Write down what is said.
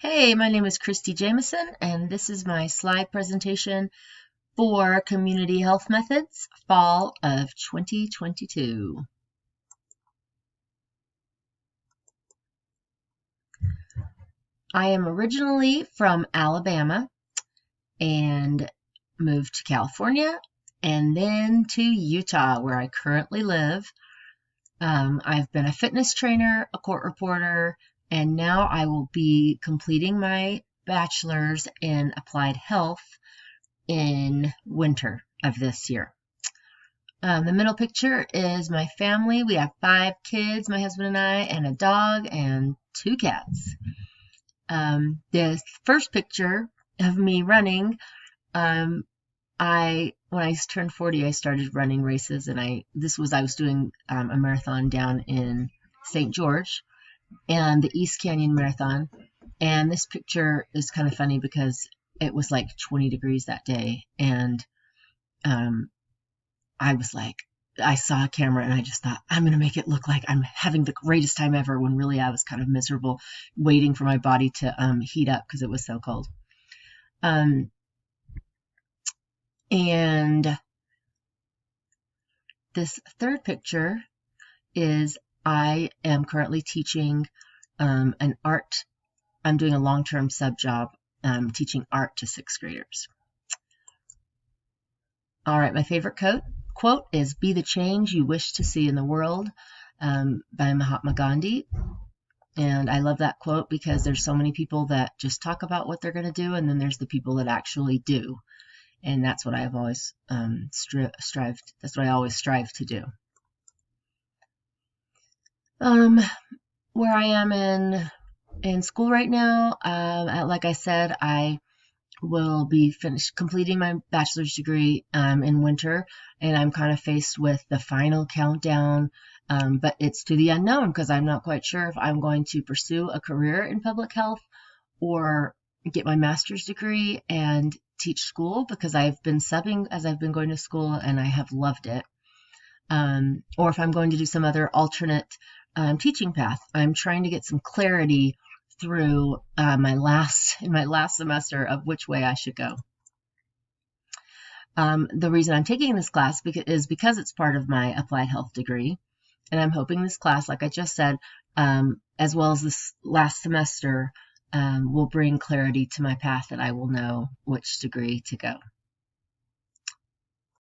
Hey, my name is Christy Jameson, and this is my slide presentation for Community Health Methods, Fall of 2022. I am originally from Alabama and moved to California and then to Utah, where I currently live. I've been a fitness trainer, a court reporter, and now I will be completing my bachelor's in applied health in winter of this year. The middle picture is my family. We have 5 kids, my husband and I, and a dog and 2 cats. The first picture of me running, when I turned 40, I started running races, and I was doing a marathon down in St. George and the East Canyon Marathon. And this picture is kind of funny because it was like 20 degrees that day, and I saw a camera and I just thought, I'm going to make it look like I'm having the greatest time ever, when really I was kind of miserable, waiting for my body to heat up because it was so cold. And this third picture is I am currently teaching an art. I'm doing a long-term sub job teaching art to 6th graders. All right, my favorite quote is "Be the change you wish to see in the world" by Mahatma Gandhi. And I love that quote because there's so many people that just talk about what they're going to do, and then there's the people that actually do. And that's what I have always that's what I always strive to do. Where I am in school right now, like I said, I will be completing my bachelor's degree in winter, and I'm kind of faced with the final countdown, but it's to the unknown because I'm not quite sure if I'm going to pursue a career in public health or get my master's degree and teach school, because I've been subbing as I've been going to school and I have loved it, or if I'm going to do some other alternate teaching path. I'm trying to get some clarity through my last semester of which way I should go. The reason I'm taking this class is because it's part of my applied health degree, and I'm hoping this class, like I just said, as well as this last semester, will bring clarity to my path, that I will know which degree to go.